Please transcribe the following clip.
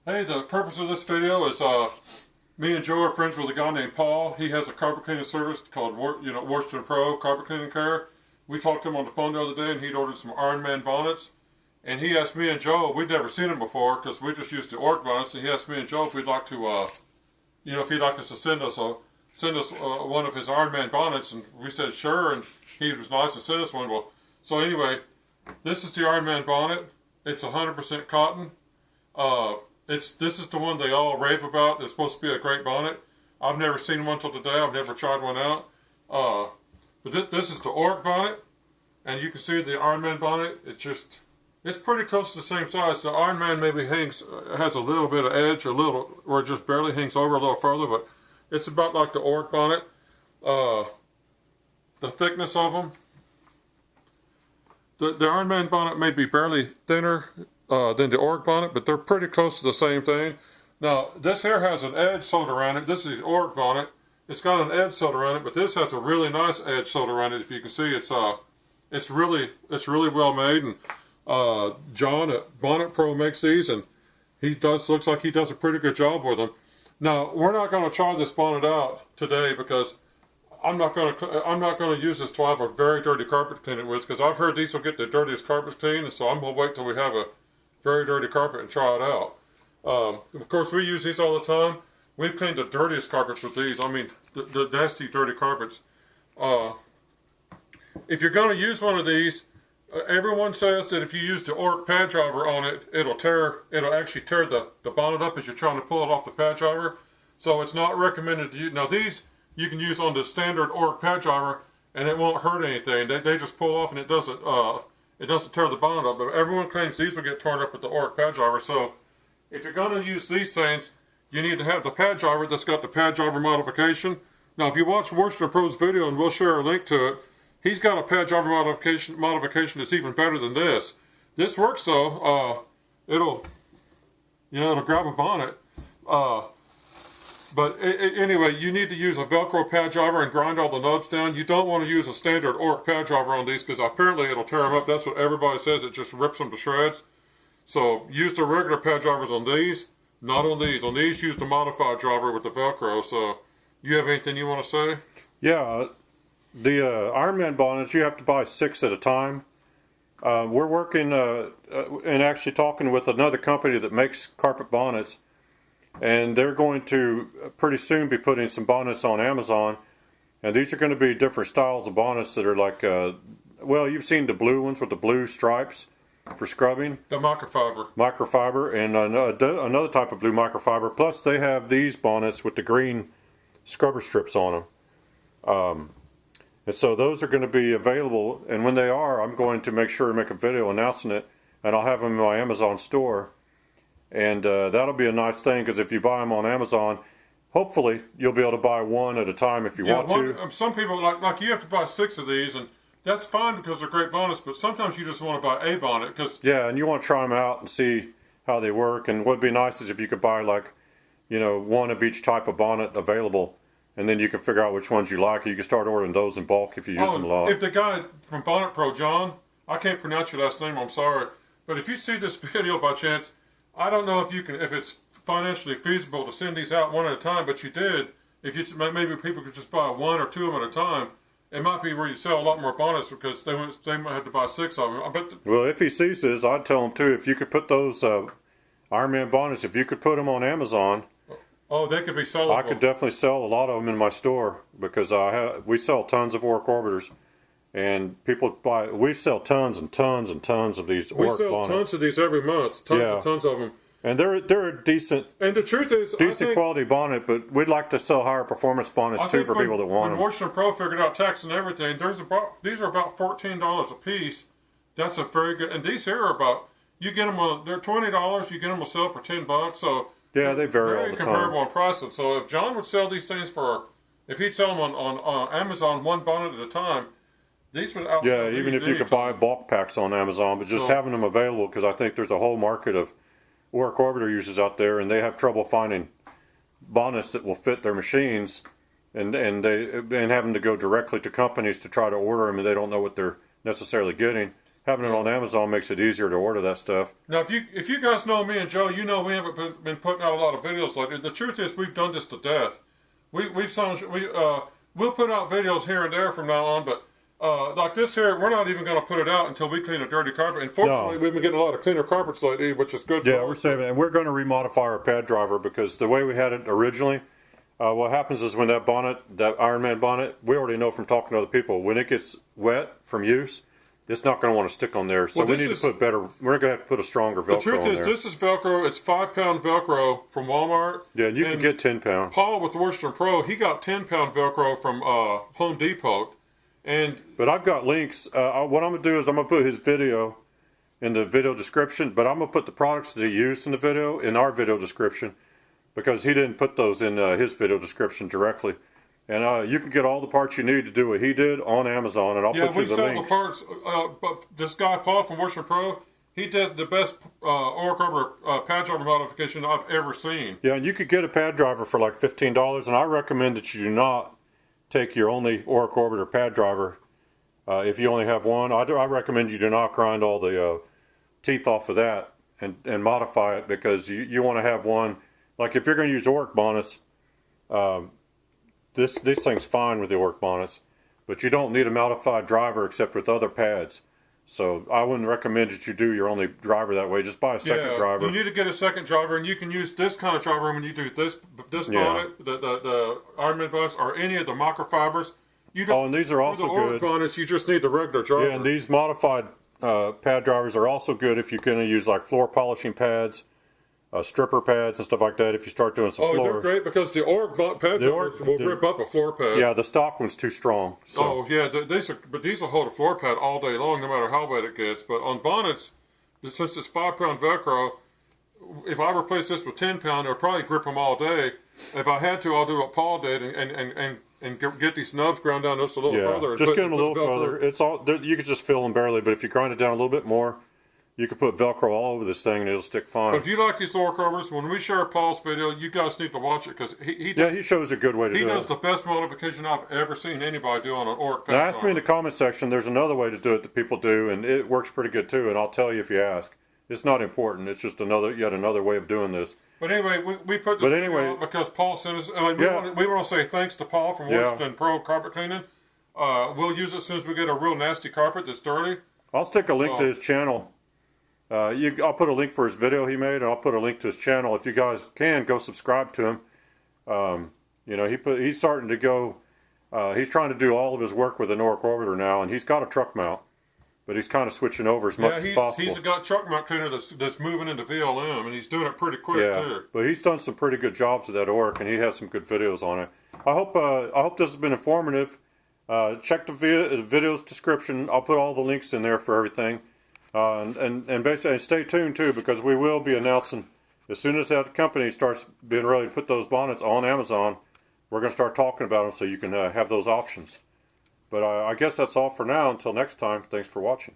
Hey, the purpose of this video is me and Joe are friends with a guy named Paul. He has a carpet cleaning service called Washington Pro Carpet Cleaning Care. We talked to him on the phone the other day, and he'd ordered some Ironman bonnets. And he asked me and Joe, we'd never seen them before because we just used the Oreck bonnets. And he asked me and Joe if we'd like to, if he'd like us to send us one of his Ironman bonnets. And we said sure, and he was nice to send us one. Well, so anyway, this is the Ironman bonnet. It's 100% cotton. This is the one they all rave about. It's supposed to be a great bonnet. I've never seen one until today. I've never tried one out. But this is the Oreck bonnet, and you can see the Ironman bonnet. It's pretty close to the same size. The Ironman maybe has a little bit of edge, where it just barely hangs over a little further, but it's about like the Oreck bonnet. The thickness of them. The Ironman bonnet may be barely thinner than the Oreck bonnet, but they're pretty close to the same thing. Now, this here has an edge sewed around it. This is the Oreck bonnet. It's got an edge sewed around it, but this has a really nice edge sewed around it. If you can see, it's really well made. And John at Bonnet Pro makes these, and looks like he does a pretty good job with them. Now, we're not going to try this bonnet out today because I'm not going to use this till I have a very dirty carpet to clean it with, because I've heard these will get the dirtiest carpets cleaned, and so I'm going to wait till we have a very dirty carpet and try it out. Of course, we use these all the time. We've cleaned the dirtiest carpets with these. I mean, the nasty, dirty carpets. If you're going to use one of these, everyone says that if you use the Oreck Pad Driver on it, it'll actually tear the bonnet up as you're trying to pull it off the pad driver. So it's not recommended to use. Now these you can use on the standard Oreck Pad Driver, and it won't hurt anything. They just pull off, and it doesn't tear the bonnet up. But everyone claims these will get torn up with the Oreck Pad Driver. So if you're going to use these things, you need to have the pad driver that's got the pad driver modification. Now, if you watch Washington Pro's video, and we'll share a link to it, he's got a pad driver modification that's even better than this. This works though. It'll grab a bonnet. But anyway, you need to use a Velcro pad driver and grind all the nubs down. You don't want to use a standard Oreck pad driver on these because apparently it'll tear them up. That's what everybody says. It just rips them to shreds. So use the regular pad drivers on these, not on these. On these, use the modified driver with the Velcro. So you have anything you want to say? Yeah, the Ironman bonnets, you have to buy 6 at a time. We're working and actually talking with another company that makes carpet bonnets, and they're going to pretty soon be putting some bonnets on Amazon, and these are going to be different styles of bonnets that are like, well, you've seen the blue ones with the blue stripes for scrubbing. The microfiber. Microfiber, and another type of blue microfiber. Plus they have these bonnets with the green scrubber strips on them. And so those are going to be available, and when they are, I'm going to make sure to make a video announcing it, and I'll have them in my Amazon store. And that'll be a nice thing, because if you buy them on Amazon, hopefully you'll be able to buy one at a time if you want to. Some people, like you have to buy 6 of these, and that's fine because they're great bonnets, but sometimes you just want to buy a bonnet. Yeah, and you want to try them out and see how they work. And what'd be nice is if you could buy one of each type of bonnet available, and then you can figure out which ones you like. You can start ordering those in bulk if you use them a lot. If the guy from Bonnet Pro, John, I can't pronounce your last name, I'm sorry, but if you see this video by chance, I don't know if it's financially feasible to send these out one at a time, but you did. Maybe people could just buy 1 or 2 of them at a time. It might be where you sell a lot more bonnets because they might have to buy 6 of them. Well, if he sees this, I'd tell him too, if you could put those Ironman bonnets, if you could put them on Amazon. Oh, they could be sellable. I could definitely sell a lot of them in my store, because we sell tons of Oreck Orbiters, and people buy. We sell tons and tons and tons of these Oreck bonnets. We sell tons of these every month. Tons and tons of them. And they're a decent. And the truth is, decent quality bonnet, but we'd like to sell higher performance bonnets too for people that want them. When Washington Pro figured out tax and everything, these are about $14 a piece. That's a very good. And these here are about, you get them they're $20. You get them on sale for $10. So yeah, they vary all the time. Very comparable in pricing. So if John would sell these things if he'd sell them on Amazon one bonnet at a time, these would outsell. Yeah, even if you could buy bulk packs on Amazon, but just having them available, because I think there's a whole market of Oreck Orbiter users out there, and they have trouble finding bonnets that will fit their machines, and having to go directly to companies to try to order them, and they don't know what they're necessarily getting. having it on Amazon makes it easier to order that stuff. Now, if you guys know me and Joe, you know we haven't been putting out a lot of videos lately. The truth is, we've done this to death. We'll put out videos here and there from now on, but like this here, we're not even going to put it out until we clean a dirty carpet. And fortunately, we've been getting a lot of cleaner carpets lately, which is good. Yeah, we're saving it, and we're going to remodify our pad driver because the way we had it originally, what happens is when that bonnet, that Ironman bonnet, we already know from talking to other people, when it gets wet from use, it's not going to want to stick on there. So we need to put better. We're going to have to put a stronger Velcro on there. The truth is, this is Velcro. It's 5-pound Velcro from Walmart. Yeah, and you can get 10-pound. Paul with the Worcester Pro, he got 10-pound Velcro from Home Depot. But I've got links. What I'm going to do is I'm going to put his video in the video description, but I'm going to put the products that he used in the video in our video description because he didn't put those in his video description directly. And you can get all the parts you need to do what he did on Amazon, and I'll put you the links. Yeah, we sell the parts. But this guy, Paul from Worcester Pro, he did the best Oreck Orbiter pad driver modification I've ever seen. Yeah, and you could get a pad driver for like $15, and I recommend that you do not take your only Oreck Orbiter pad driver. If you only have one, I recommend you do not grind all the teeth off of that and modify it because you want to have one. Like if you're going to use Oreck bonnets, this thing's fine with the Oreck bonnets, but you don't need a modified driver except with other pads. So I wouldn't recommend that you do your only driver that way. Just buy a second driver. You need to get a second driver, and you can use this kind of driver when you do this bonnet, the Ironman bonnets, or any of the microfibers. You don't, and these are also for the good. Bonnets, you just need the regular driver. Yeah, and these modified pad drivers are also good if you're going to use like floor polishing pads, stripper pads and stuff like that if you start doing some floors. Oh, they're great because the Oreck pad drivers will rip up a floor pad. Yeah, the stock one's too strong. So. Oh, yeah, these will hold a floor pad all day long no matter how wet it gets. But on bonnets, since it's 5-pound Velcro, if I replace this with 10-pound, it'll probably grip them all day. If I had to, I'll do what Paul did and get these nubs ground down just a little further. Just get them a little further. It's all you could just fill them barely, but if you grind it down a little bit more, you can put Velcro all over this thing and it'll stick fine. But if you like these Oreck Orbiters, when we share Paul's video, you guys need to watch it because he shows a good way to do it. He does the best modification I've ever seen anybody do on an Oreck pad. Now ask me in the comment section. There's another way to do it that people do, and it works pretty good too. And I'll tell you if you ask. It's not important. It's just yet another way of doing this. But anyway, we put this video out because Paul sent us. We want to say thanks to Paul from Washington Pro Carpet Cleaning. We'll use it as soon as we get a real nasty carpet that's dirty. I'll stick a link to his channel. I'll put a link for his video he made, and I'll put a link to his channel. If you guys can, go subscribe to him. He's starting to go. He's trying to do all of his work with an Oreck Orbiter now, and he's got a truck mount, but he's kind of switching over as much as possible. He's got truck mount cleaner that's moving into VLM, and he's doing it pretty quick too. But he's done some pretty good jobs with that Oreck, and he has some good videos on it. I hope this has been informative. Check the video's description. I'll put all the links in there for everything. And basically stay tuned too, because we will be announcing as soon as that company starts being ready to put those bonnets on Amazon, we're going to start talking about them so you can have those options. But I guess that's all for now. Until next time, thanks for watching.